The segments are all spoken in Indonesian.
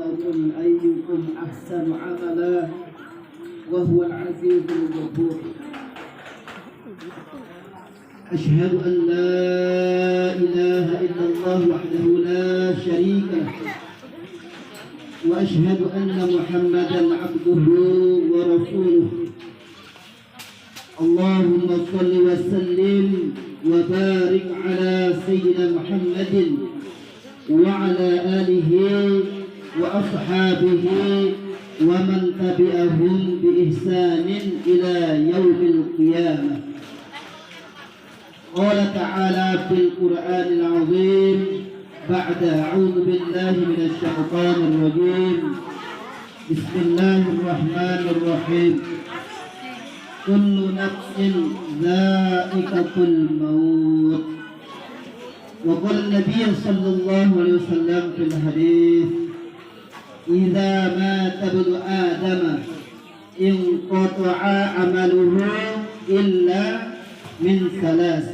لنبلونكم أيكم أحسن عملا وهو العزيز الغفور. أشهد أن لا إله إلا الله وحده لا شريك له، وأشهد أن محمدا عبده ورسوله. اللهم صل وسلم وبارك على سيدنا محمد وعلى آله وأصحابه ومن تبعهم بإحسان إلى يوم القيامة. قال تعالى في القرآن العظيم بعد أعوذ بالله من الشيطان الرجيم بسم الله الرحمن الرحيم كل نفس ذائقة الموت. وقال النبي صلى الله عليه وسلم في الحديث إذا مات ابن آدم انقطع عمله إلا من ثلاث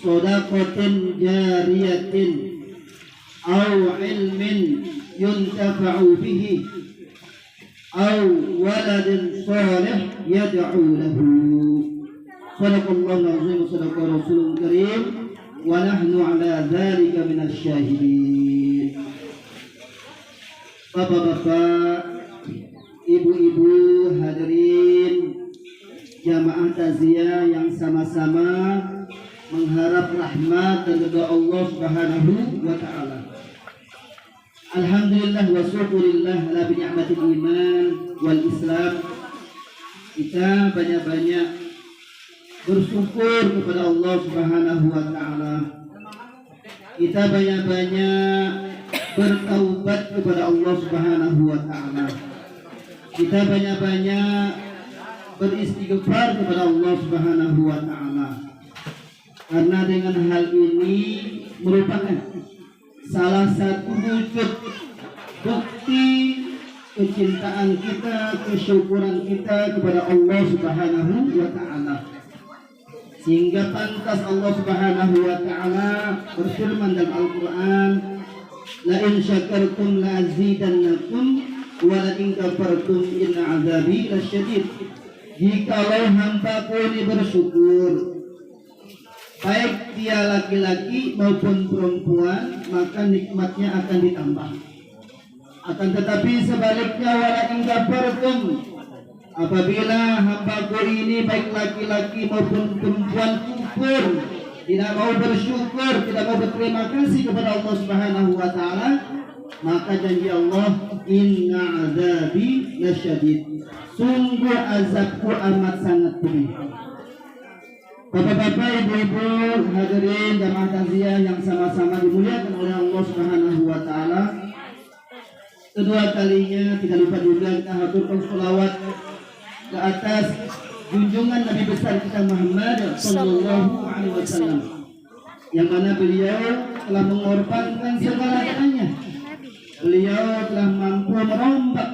صدقة جارية أو علم ينتفع به أو ولد صالح يدعو له. صدق الله العظيم وصدق رسول الكريم ونحن على ذلك من الشاهدين. Bapak-bapak, ibu-ibu, hadirin jamaah takziah yang sama-sama mengharap rahmat dan ridha Allah Subhanahu wa taala. Alhamdulillah wa syukurillah ala bi ni'matil iman wal Islam. Kita banyak-banyak bersyukur kepada Allah Subhanahu wa taala. Kita banyak-banyak bertaubat kepada Allah Subhanahu wa taala. Kita banyak-banyak beristighfar kepada Allah Subhanahu wa taala. Karena dengan hal ini merupakan salah satu wujud bukti kecintaan kita, kesyukuran kita kepada Allah Subhanahu wa taala. Sehingga pantas Allah Subhanahu wa taala berfirman dalam Al-Qur'an, la in syakartum la azidannakum wa la in kafartum inna azabi lasyadid. Jikalau hamba-Ku ini bersyukur, baik dia laki-laki maupun perempuan, maka nikmatnya akan ditambah. Akan tetapi sebaliknya, wala in kafartum, apabila hamba-Ku ini baik laki-laki maupun perempuan kufur, tidak mau bersyukur, tidak mau berterima kasih kepada Allah Subhanahu wa taala, maka janji Allah, inna azabi lasyadid, sungguh azabku amat sangat pedih. Bapak-bapak, ibu-ibu, hadirin jamaah takziah yang sama-sama dimuliakan oleh Allah Subhanahu wa taala. Kedua kalinya tidak lupa juga kita haturkan sholawat ke atas junjungan Nabi besar kita Muhammad sallallahu alaihi wasallam, yang mana beliau telah mengorbankan segala-galanya. Beliau telah mampu merombak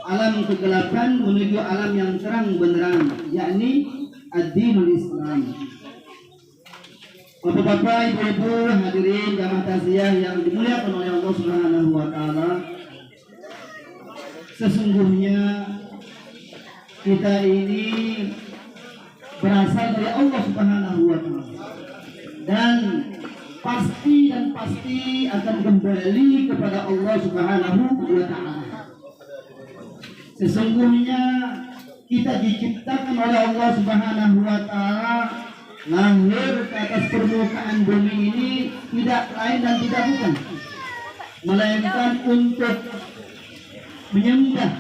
alam kegelapan menuju alam yang terang benderang, yakni ad-dinul Islam. Bapak-bapak, ibu-ibu, hadirin jamaah takziah yang dimuliakan oleh Allah Subhanahu wa taala, sesungguhnya kita ini berasal dari Allah Subhanahu wa taala dan pasti akan kembali kepada Allah Subhanahu wa taala. Sesungguhnya kita diciptakan oleh Allah Subhanahu wa taala lahir ke atas permukaan bumi ini tidak lain dan tidak bukan melainkan untuk menyembah,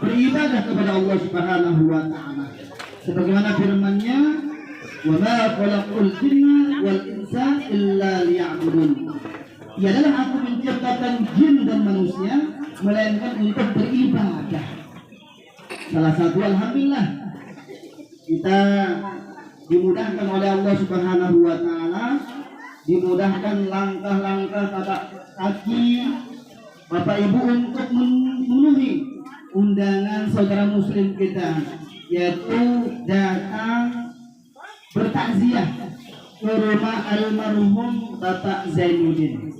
beribadah kepada Allah Subhanahu wa taala. Sebagaimana firman-Nya, "Wa ma khalaqul jinna wal insa illa liya'budun." Ialah aku menciptakan jin dan manusia melainkan untuk beribadah. Salah satu alhamdulillah kita dimudahkan oleh Allah Subhanahu wa taala, dimudahkan langkah-langkah kaki Bapak Ibu untuk memenuhi undangan saudara muslim kita, yaitu datang bertakziah ke rumah almarhum Bapak Zainuddin.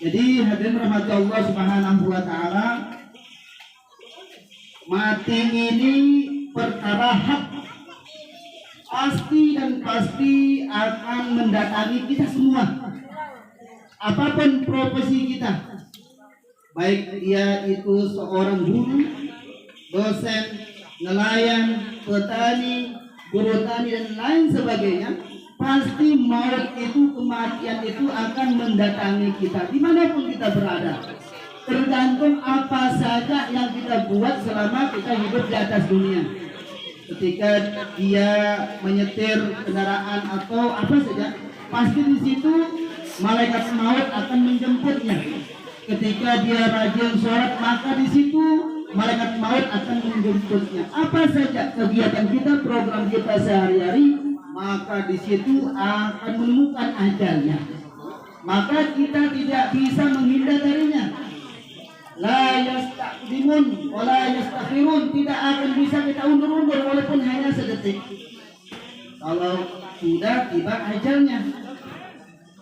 Jadi hadirin rahmati Allah Subhanahu wa taala, mati ini perkara hak, pasti dan pasti akan mendatangi kita semua. Apapun profesi kita, baik dia itu seorang guru, dosen, nelayan, petani, guru tani dan lain sebagainya, pasti maut itu, kematian itu akan mendatangi kita dimanapun kita berada. Tergantung apa saja yang kita buat selama kita hidup di atas dunia. Ketika dia menyetir kendaraan atau apa saja, pasti di situ malaikat maut akan menjemputnya. Ketika dia rajin sholat, maka di situ malaikat maut akan menjemputnya. Apa saja kegiatan kita, program kita sehari-hari, maka di situ akan menemukan ajalnya. Maka kita tidak bisa menghindar darinya. La yastaqdimun wa la yastakhirun, tidak akan bisa kita undur-undur walaupun hanya sedetik. Kalau sudah tiba ajalnya,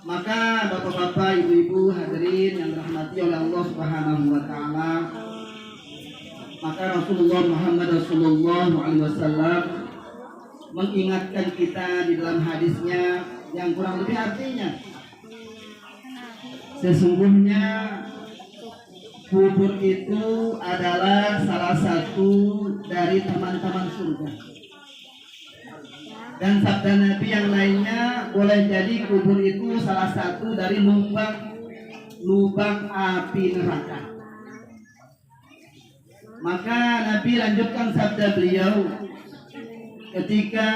maka bapak-bapak, ibu-ibu, hadirin yang dirahmati oleh Allah Subhanahu wa taala, maka Rasulullah Muhammad Sallallahu Alaihi Wasallam mengingatkan kita di dalam hadisnya yang kurang lebih artinya, sesungguhnya kubur itu adalah salah satu dari teman-teman surga. Dan sabda Nabi yang lainnya, boleh jadi kubur itu salah satu dari lubang api neraka. Maka Nabi lanjutkan sabda beliau, ketika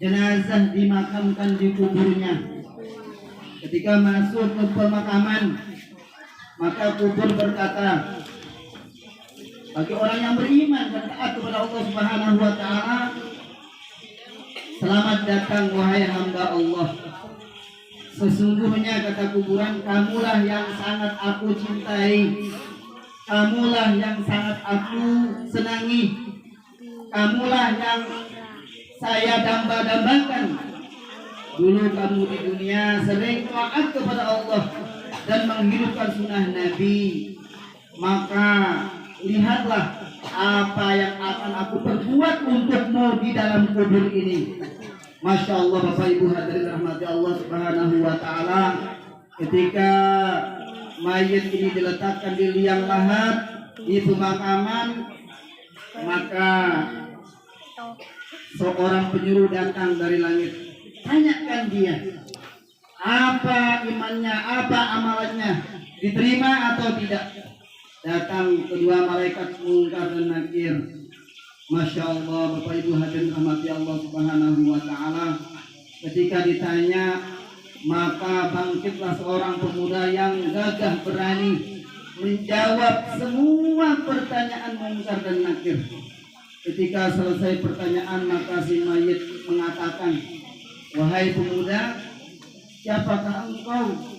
jenazah dimakamkan di kuburnya, ketika masuk ke pemakaman, maka kubur berkata, bagi orang yang beriman dan taat kepada Allah Subhanahu wa taala, selamat datang wahai hamba Allah. Sesungguhnya, kata kuburan, kamulah yang sangat aku cintai, kamulah yang sangat aku senangi, kamulah yang saya damba-dambakan. Dulu kamu di dunia sering taat kepada Allah dan menghidupkan sunnah Nabi, maka lihatlah apa yang akan aku perbuat untukmu di dalam kubur ini. Masya Allah, Bapak Ibu hadirin rahmati Allah Subhanahu wa taala, ketika mayit ini diletakkan di liang lahat di pemakaman, maka seorang penyuruh datang dari langit. Tanyakan dia, apa imannya, apa amalannya, diterima atau tidak. Datang kedua malaikat Munkar dan Nakir. Masya Allah, Bapak Ibu hadirin rahmati Allah Subhanahu wa taala, ketika ditanya, maka bangkitlah seorang pemuda yang gagah berani menjawab semua pertanyaan Munkar dan Nakir. Ketika selesai pertanyaan, maka si mayit mengatakan, wahai pemuda, siapakah engkau?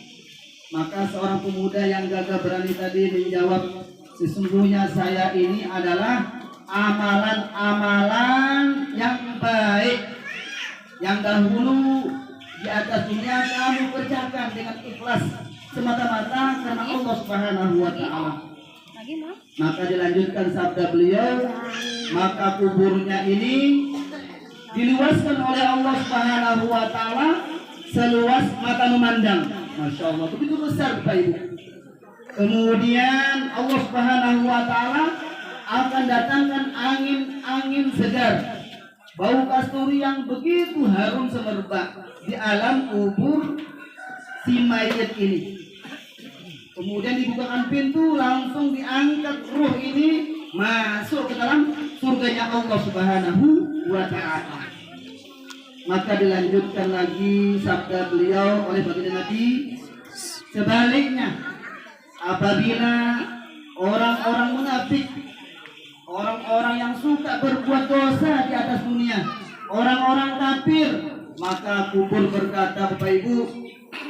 Maka seorang pemuda yang gagah berani tadi menjawab, sesungguhnya saya ini adalah amalan-amalan yang baik yang dahulu di atas dunia kamu kerjakan dengan ikhlas semata-mata karena Allah Subhanahu wa taala. Maka dilanjutkan sabda beliau, maka kuburnya ini diluaskan oleh Allah Subhanahu wa taala seluas mata memandang. Masya Allah, begitu besar Bapak Ibu. Kemudian Allah Subhanahu wa taala akan datangkan angin segar, bau kasturi yang begitu harum semerbak di alam kubur si mayit ini. Kemudian dibukakan pintu, langsung diangkat ruh ini masuk ke dalam surganya Allah Subhanahu wa taala. Maka dilanjutkan lagi sabda beliau oleh baginda Nabi, sebaliknya apabila orang-orang munafik, orang-orang yang suka berbuat dosa di atas dunia, orang-orang kafir, maka kubur berkata, Bapak Ibu,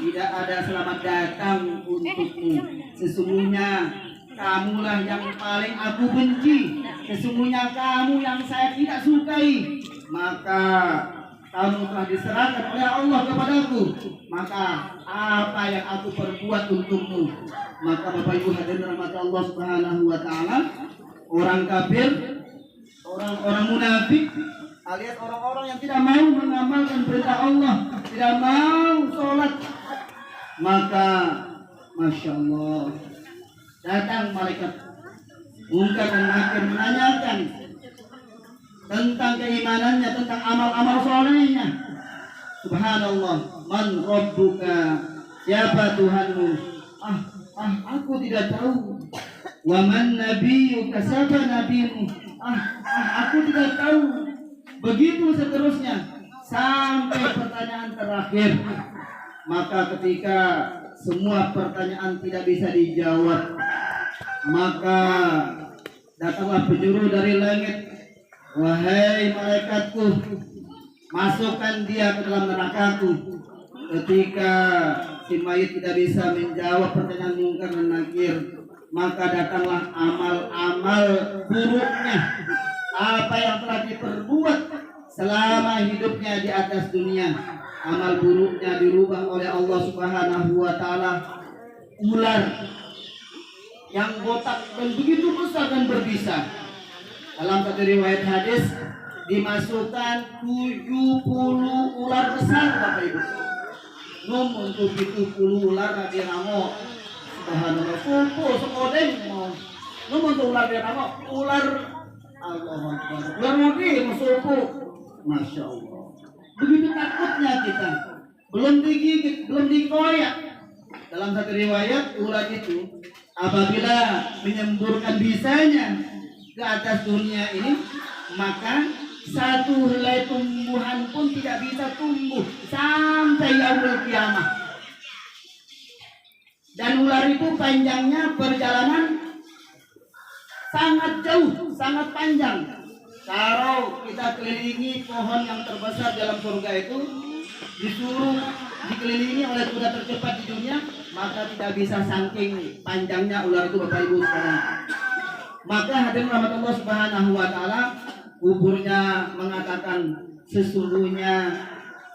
tidak ada selamat datang untukmu. Sesungguhnya kamulah yang paling aku benci, sesungguhnya kamu yang saya tidak sukai. Maka kamu telah diserahkan oleh Allah kepadaku, maka apa yang aku perbuat untukmu? Maka Bapak Ibu hadirin rahmat Allah Subhanahu wa taala, orang kafir, orang-orang munafik alias orang-orang yang tidak mau mengamalkan perintah Allah, tidak mau sholat, maka Masya Allah datang malaikat Munkar dan Nakir menanyakan tentang keimanannya, tentang amal-amal solehnya. Subhanallah, man rabbuka, siapa Tuhanmu? Aku tidak tahu. Wa man nabiyuka, siapa nabimu? Aku tidak tahu. Begitu seterusnya sampai pertanyaan terakhir. Maka ketika semua pertanyaan tidak bisa dijawab, maka datanglah penjuru dari langit, wahai malaikatku, masukkan dia ke dalam nerakaku. Ketika si mayit tidak bisa menjawab pertanyaan Munkar dan Nakir, maka datanglah amal-amal buruknya, apa yang telah diperbuat selama hidupnya di atas dunia. Amal buruknya dirubah oleh Allah Subhanahu wa taala. Ular yang botak dan begitu besar dan berbisa. Dalam satu riwayat hadis dimasukkan 70 ular besar, Bapak Ibu. Untuk 70 ular dia namo. Subhanallah, supu sekodeng mau. Untuk ular dia namo, ular Allah Akbar. Ular lagi supu. Masya Allah. Begitu takutnya kita. Belum digigit, belum dikoyak. Dalam satu riwayat ular itu apabila menyemburkan bisanya ke atas dunia ini, maka satu helai tumbuhan pun tidak bisa tumbuh sampai yaumul kiamah. Dan ular itu panjangnya perjalanan sangat jauh, sangat panjang. Kalau kita kelilingi pohon yang terbesar dalam surga itu, disuruh dikelilingi oleh kuda tercepat di dunia, maka tidak bisa saking panjangnya ular itu, Bapak Ibu sekarang. Maka hadirin rahmat Allah Subhanahu wa taala, kuburnya mengatakan, sesungguhnya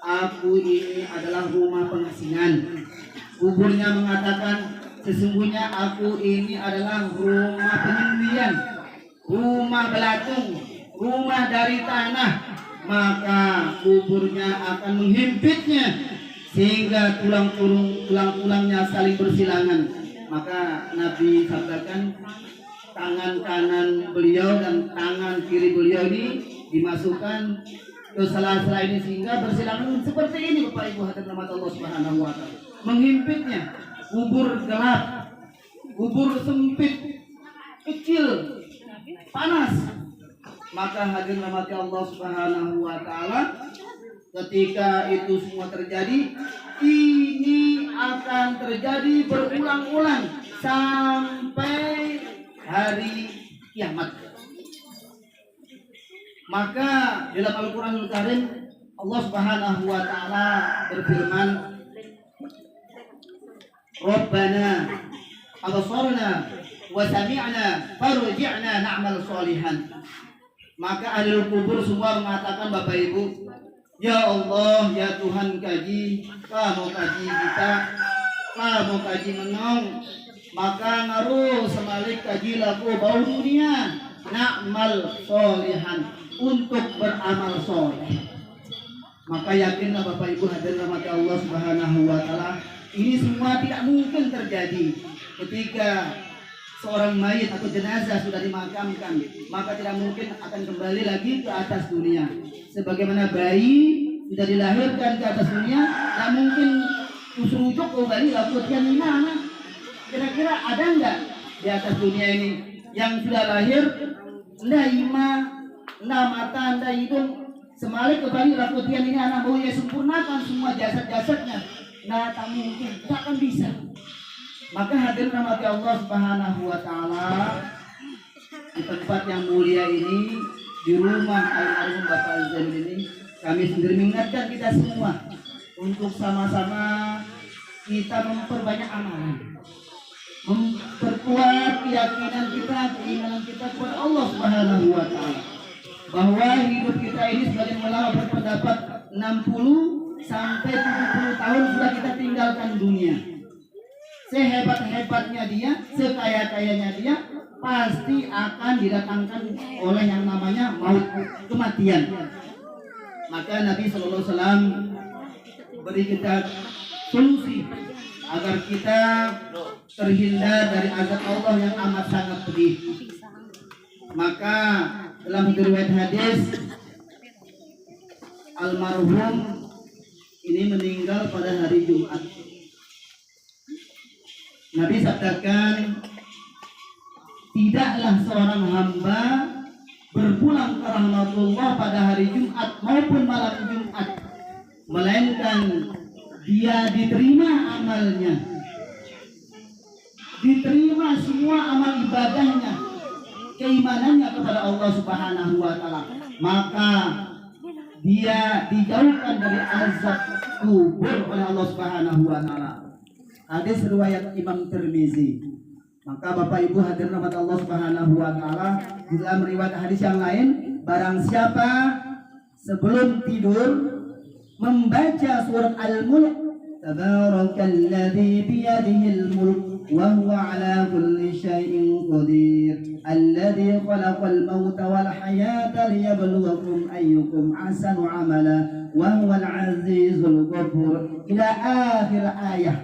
aku ini adalah rumah pengasingan. Kuburnya mengatakan, sesungguhnya aku ini adalah rumah penyembelihan, rumah belatung, rumah dari tanah. Maka kuburnya akan menghimpitnya sehingga tulang-tulangnya saling bersilangan. Maka Nabi sabdakan, tangan kanan beliau dan tangan kiri beliau ini dimasukkan ke sela-sela ini sehingga bersilangan seperti ini, Bapak Ibu hadirin rahmat Allah Subhanahu wa taala. Menghimpitnya, kubur gelap, kubur sempit, kecil, panas. Maka hadirin rahmat Allah Subhanahu wa taala, ketika itu semua terjadi, ini akan terjadi berulang-ulang sampai hari kiamat. Maka dalam Al-Qur'anul Karim Allah Subhanahu wa taala berfirman, Rabbana absarna wa sami'na farji'na na'mal sholihan. Maka ahli kubur semua mengatakan, Bapak Ibu, ya Allah, ya Tuhan kaji, kamu kaji kita, kamu kaji menong, maka ngaruh semalik kaji laku bau dunia, na'mal sholihan, untuk beramal soleh. Maka yakinlah Bapak Ibu hadirin rahmati Allah Subhanahu wa taala, ini semua tidak mungkin terjadi ketika seorang mayit atau jenazah sudah dimakamkan, maka tidak mungkin akan kembali lagi ke atas dunia. Sebagaimana bayi sudah dilahirkan ke atas dunia, tidak mungkin usurujuk kembali lakutian mana. Kira-kira ada enggak di atas dunia ini yang sudah lahir, ndak ima, ndak mata, ndak hidung, semalik kembali lakutian ini anak baunya sempurnakan semua jasad-jasadnya? Nah, tak mungkin, tak akan bisa. Maka hadirin rahmati Allah Subhanahu wa taala, di tempat yang mulia ini, di rumah almarhum Bapak Zainul ini, kami sendiri mengingatkan kita semua untuk sama-sama kita memperbanyak amalan, memperkuat keyakinan kita, keimanan kita kepada Allah Subhanahu wa taala, bahwa hidup kita ini sebagai ulama berpendapat 60 sampai 70 tahun sudah kita tinggalkan dunia. Sehebat-hebatnya dia, sekaya-kayanya dia, pasti akan didatangkan oleh yang namanya maut, kematian. Maka Nabi SAW beri kita solusi agar kita terhindar dari azab Allah yang amat sangat pedih. Maka dalam riwayat hadis, almarhum ini meninggal pada hari Jumat. Nabi sabdakan, tidaklah seorang hamba berpulang ke rahmatullah pada hari Jumat maupun malam Jumat, melainkan dia diterima amalnya, diterima semua amal ibadahnya, keimanannya kepada Allah Subhanahu wa Ta'ala, maka dia dijauhkan dari azab kubur oleh Allah Subhanahu wa Ta'ala. Hadis riwayat Imam Tirmizi. Maka Bapak Ibu hadirin rahmat Allah Subhanahu wa Ta'ala, di dalam riwayat hadis yang lain, barang siapa sebelum tidur membaca surat Al-Mulk, Tabarakalladzi biyadihil mulk wa huwa ala kulli syai'in qadir, alladzi khalaqal mauta wal hayata liyabluwakum ayyukum ahsanu amala wa huwal azizul ghafur, ila akhir ayat.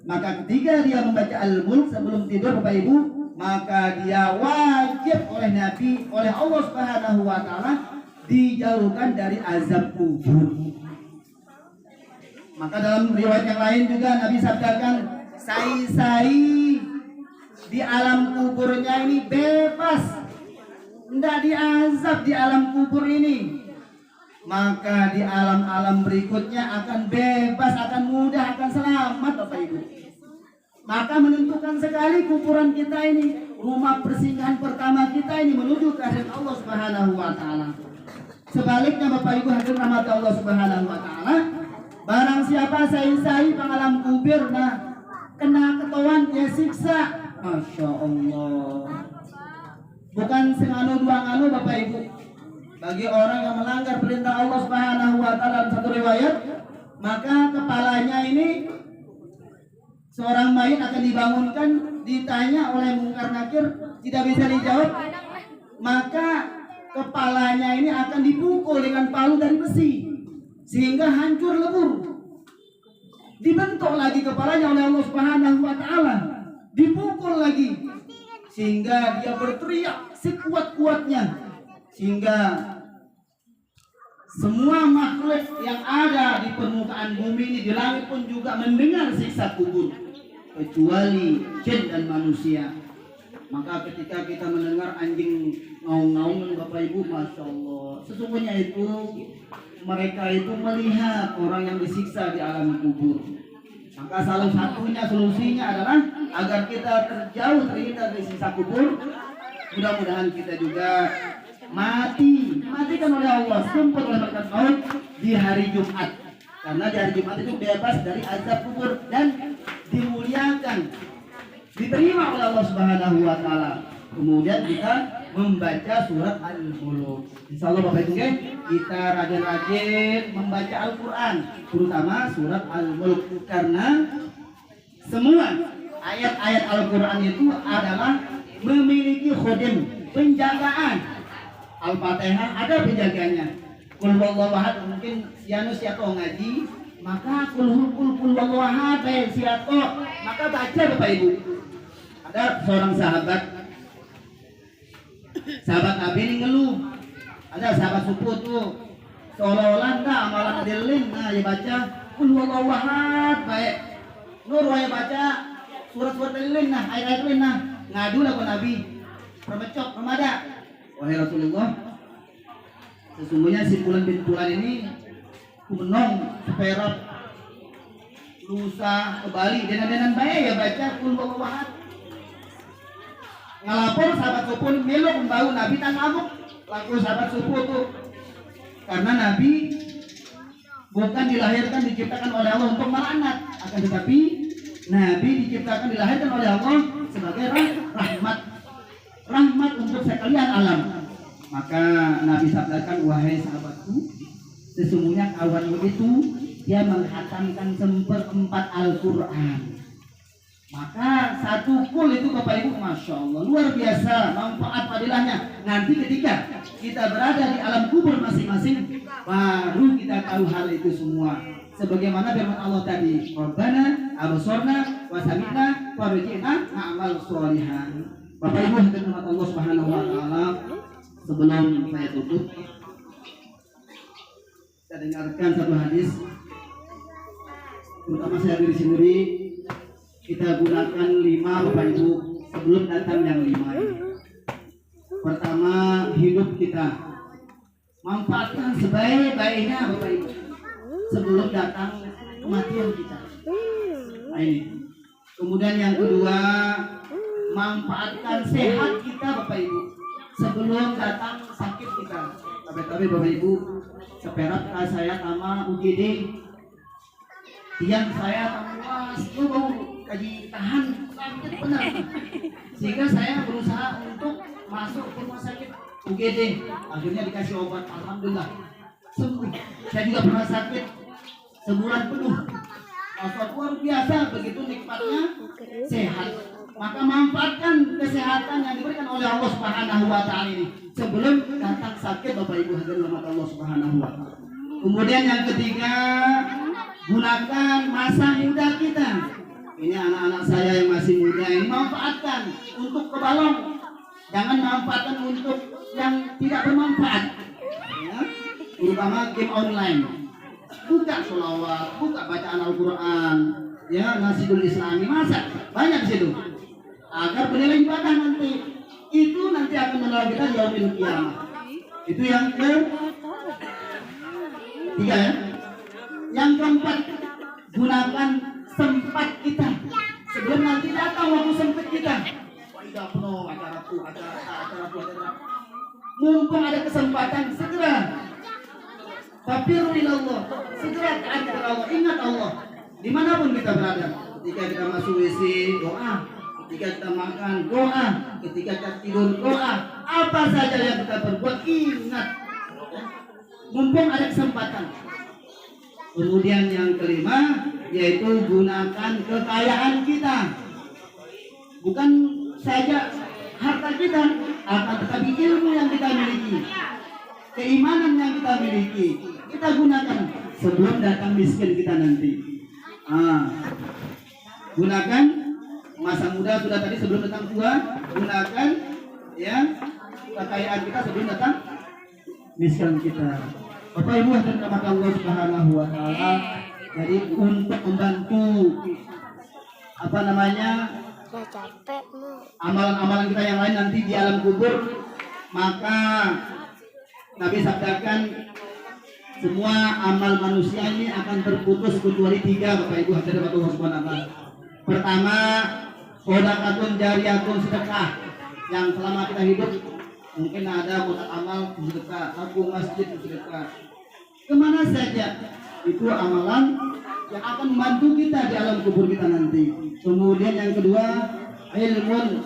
Maka ketika dia membaca Al-Mulk sebelum tidur Bapak Ibu, maka dia wajib oleh Nabi, oleh Allah Subhanahu wa Ta'ala dijauhkan dari azab kubur. Maka dalam riwayat yang lain juga Nabi sabdakan, sai-sai di alam kuburnya ini bebas, tidak diazab di alam kubur ini, maka di alam-alam berikutnya akan bebas, akan mudah, akan selamat Bapak Ibu. Maka menentukan sekali kuburan kita ini, rumah persinggahan pertama kita ini menuju ke hadirat Allah Subhanahu wa Ta'ala. Sebaliknya Bapak Ibu hadirin rahmat Allah Subhanahu wa Ta'ala, barang siapa sai-sai pengalam kubur, nah kena ketahuan dia siksa, Masya Allah. Bukan senganu dua nganu Bapak Ibu. Bagi orang yang melanggar perintah Allah Subhanahu wa Ta'ala, dalam satu riwayat, maka kepalanya ini seorang mayit akan dibangunkan, ditanya oleh mungkar nakir, tidak bisa dijawab, maka kepalanya ini akan dipukul dengan palu dari besi sehingga hancur lebur. Dibentuk lagi kepalanya oleh Allah Subhanahu wa Ta'ala, dipukul lagi sehingga dia berteriak sekuat-kuatnya, sehingga semua makhluk yang ada di permukaan bumi ini, di langit pun juga mendengar siksa kubur, kecuali jin dan manusia. Maka ketika kita mendengar anjing ngaung-ngaung Bapak Ibu, Masya Allah, sesungguhnya itu mereka itu melihat orang yang disiksa di alam kubur. Maka salah satunya solusinya adalah agar kita terjauh terhindar dari siksa kubur. Mudah-mudahan kita juga matikan oleh Allah, sempat oleh malaikat maut di hari Jumat, karena di hari Jumat itu bebas dari azab kubur dan dimuliakan, diterima oleh Allah Subhanahu wa Ta'ala. Kemudian kita membaca surat Al-Mulk. Insya Allah Bapak Ibu kita rajin-rajin membaca Al-Quran, terutama surat Al-Mulk, karena semua ayat-ayat Al-Quran itu adalah memiliki khodim, penjagaan. Al-Fatihah ada penjaganya. Qul huwallahu ahad, mungkin siapa ngaji, maka qul huwallahu ahad siapa, maka baca Bapak Ibu. Ada seorang sahabat Nabi ini ngeluh. Ada sahabat sepuh tuh seolah-olah enggak amalan adelin, nah ya baca qul huwallahu ahad baik. Nur ya baca surat-surat adelin, nah ayat-ayat adelin, nah ngadu lah ke Nabi. Permecok remada. Wahai Rasulullah, sesungguhnya si Fulan bin Fulan ini kumenong Perak lusa ke Bali denan-denan baik ya baca qul huwallahu ahad. Ngalapor sahabat sepuh melok membau Nabi tan amuk laku sahabat sepuh tuh, karena Nabi bukan dilahirkan diciptakan oleh Allah untuk melaknat, akan tetapi Nabi diciptakan dilahirkan oleh Allah sebagai rahmat untuk sekalian alam. Maka Nabi sabdakan, wahai sahabatku, sesungguhnya kawanmu itu dia menghatamkan seperempat Al-Quran. Maka satu kul itu Bapak Ibu, Masya Allah, luar biasa manfaat fadilahnya. Nanti ketika kita berada di alam kubur masing-masing, baru kita tahu hal itu semua. Sebagaimana firman Allah tadi, Rabbana absorna wa sami'na wa rji'na na'mal sholihan. Bapak Ibu hadirin Allah Subhanahu wa taala, sebelum saya tutup, saya dengarkan satu hadis, terutama saya diri sendiri. Kita gunakan 5 Bapak Ibu sebelum datang yang 5 ini. Pertama, hidup kita manfaatkan sebaik-baiknya Bapak Ibu sebelum datang kematian kita. Nah ini. Kemudian yang kedua, manfaatkan sehat kita Bapak Ibu sebelum datang sakit kita. Tapi Bapak Ibu, seperak saya sama UGD, yang saya tamuas itu mau kaji tahan benar, sehingga saya berusaha untuk masuk ke rumah sakit UGD. Akhirnya dikasih obat, alhamdulillah sembuh. Saya juga pernah sakit sebulan penuh, masa luar biasa, begitu nikmatnya sehat. Maka manfaatkan kesehatan yang diberikan oleh Allah Subhanahu wa taala ini sebelum datang sakit Bapak Ibu hadirin Allah Subhanahu wa taala. Kemudian yang ketiga, gunakan masa muda kita. Ini anak-anak saya yang masih muda ini, manfaatkan untuk ke balong. Jangan manfaatkan untuk yang tidak bermanfaat, ya, terutama game online. Buka sholawat, buka bacaan Al-Quran, ya, nasidul islami, masa banyak di situ. Agar bernilai ibadah nanti. Itu nanti akan menolong kita di yaumil qiyamah. Itu yang ketiga ya. Yang keempat, gunakan sempat kita sebelum nanti datang waktu sempit kita. Tidak penuh acara. Mumpung ada kesempatan, segera Fafirulilallah, segera taat kepada Allah, ingat Allah dimanapun kita berada. Ketika kita masuk WC, doa. Ketika kita makan, doa. Ketika kita tidur, doa. Apa saja yang kita perbuat, ingat. Mumpung ada kesempatan. Kemudian yang kelima, yaitu gunakan kekayaan kita. Bukan saja harta kita, akan tetapi ilmu yang kita miliki, keimanan yang kita miliki, kita gunakan sebelum datang miskin kita nanti. Gunakan masa muda sudah tadi sebelum datang tua, gunakan ya kekayaan kita sebelum datang miskin kita. Bapak Ibu hadirin rahmat Allah Subhanahu wa taala, jadi untuk membantu amalan-amalan kita yang lain nanti di alam kubur, maka Nabi sabdakan semua amal manusia ini akan terputus kecuali 3 Bapak Ibu hadirin rahmat Allah Subhanahu wa taala. Pertama, sedekatun jariyatun, sedekah yang selama kita hidup mungkin ada kotak amal sedekah, tabung masjid sedekah, kemana saja itu amalan yang akan membantu kita di alam kubur kita nanti. Kemudian yang kedua, ilmun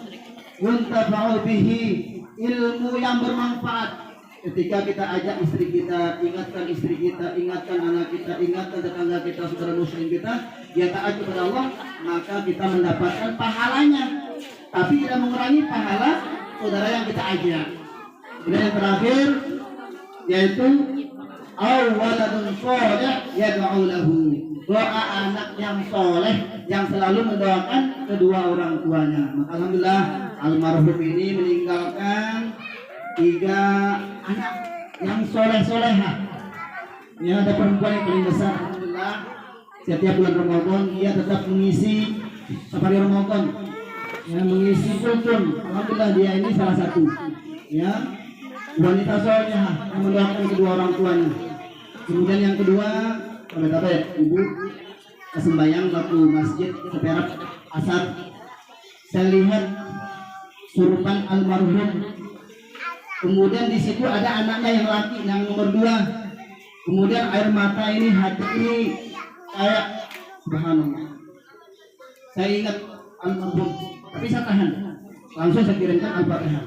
yuntafa'u bihi, ilmu yang bermanfaat. Ketika kita ajak istri kita, ingatkan istri kita, ingatkan anak kita, ingatkan tetangga kita, saudara muslim kita, dia taat kepada Allah, maka kita mendapatkan pahalanya, tapi tidak mengurangi pahala saudara yang kita ajak. Kemudian yang terakhir, yaitu awaladun sholih yad'u lahu, doa anak yang soleh yang selalu mendoakan kedua orang tuanya. Maka alhamdulillah almarhum ini meninggalkan 3 anak yang soleh-solehah. Ya, ada perempuan yang paling besar, alhamdulillah setiap bulan Ramadan dia tetap mengisi safari Ramadan, ya, mengisi kultum. Alhamdulillah dia ini salah satu ya wanita solehah yang mendoakan kedua orang tuanya. Kemudian yang kedua, apa ya, ibu sembahyang waktu masjid seperak asar, saya lihat surupan almarhum. Kemudian di situ ada anaknya yang laki, yang nomor 2. Kemudian air mata ini, hati ini kayak subhanallah. Saya ingat almarhum, tapi saya tahan. Langsung saya kirimkan Al-Fatihah.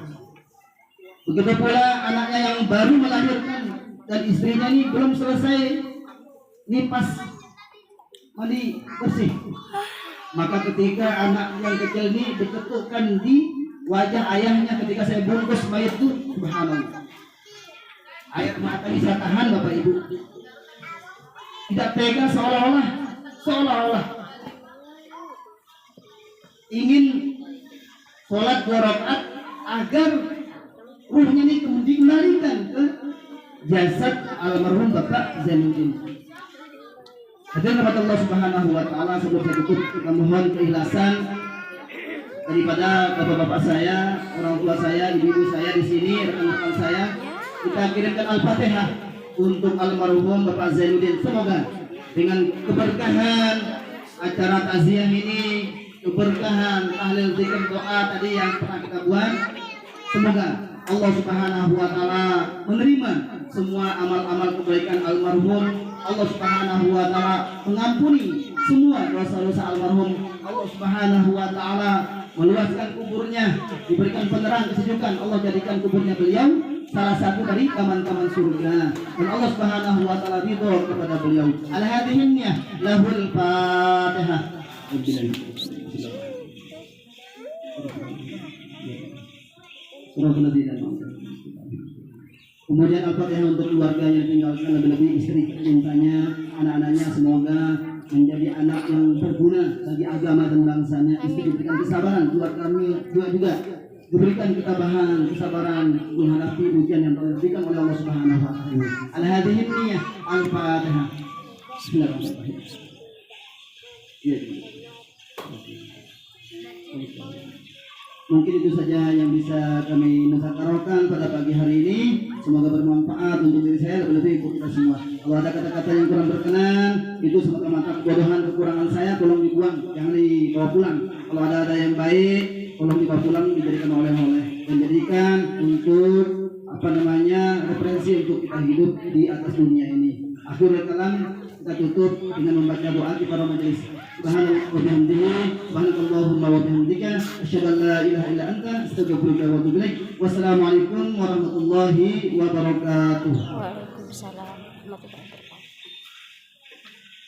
Begitu pula anaknya yang baru melahirkan dan istrinya ini belum selesai nipas mandi bersih. Maka ketika anak yang kecil ini diketukkan di wajah ayahnya ketika saya bungkus mayat itu, subhanallah, air mata bisa tahan Bapak Ibu. Tidak tega, seolah-olah ingin sholat 2 rakaat agar ruhnya ini dikembalikan ke jasad almarhum Bapak Zainuddin. Hadirin rahmat Allah Subhanahu wa taala, sebelum saya tutup kita mohon keikhlasan daripada bapak-bapak saya, orang tua saya, ibu-ibu saya di sini, rekan-rekan saya. Kita kirimkan Al-Fatihah untuk almarhum Bapak Zainuddin. Semoga dengan keberkahan acara takziah ini, keberkahan tahlil zikir doa tadi yang pernah kita buat, semoga Allah Subhanahu wa taala menerima semua amal-amal kebaikan almarhum. Allah Subhanahu wa taala mengampuni semua dosa-dosa almarhum. Allah Subhanahu wa taala meluaskan kuburnya, diberikan penerang kesejukan. Allah jadikan kuburnya beliau salah satu dari taman-taman surga, dan Allah Subhanahu wa taala ridho kepada beliau. Al-hadhihinniyah lahul Fatihah. Kemudian Al-Fatihah untuk keluarganya tinggalkan, lebih-lebih istri cintanya, anak-anaknya, semoga menjadi anak yang berguna bagi agama dan bangsanya. Istri diberikan kesabaran, keluarga kami juga diberikan ketabahan, kesabaran menghadapi ujian yang telah diberikan oleh Allah Subhanahu wa taala. Al-hadhihi niyyah Al-Fatihah. Bismillahirrahmanirrahim. Mungkin itu saja yang bisa kami musyawarahkan pada pagi hari ini. Semoga bermanfaat untuk diri saya, lebih-lebih untuk kita semua. Kalau ada kata-kata yang kurang berkenan, itu semata-mata kebodohan, kekurangan saya, tolong dibuang, jangan dibawa pulang. Kalau ada yang baik, tolong dibawa pulang, dijadikan oleh-oleh dan jadikan untuk referensi untuk kita hidup di atas dunia ini. Akhirul kalam, kita tutup dengan membaca doa di para majelis. Subhanallah wa bihamdihi, subhanakallahumma wa bihamdika, asyhadu an la ilaha illa anta, astaghfiruka wa atubu ilaik. Wassalamualaikum warahmatullahi wabarakatuh. Waalaikumsalam warahmatullahi wabarakatuh.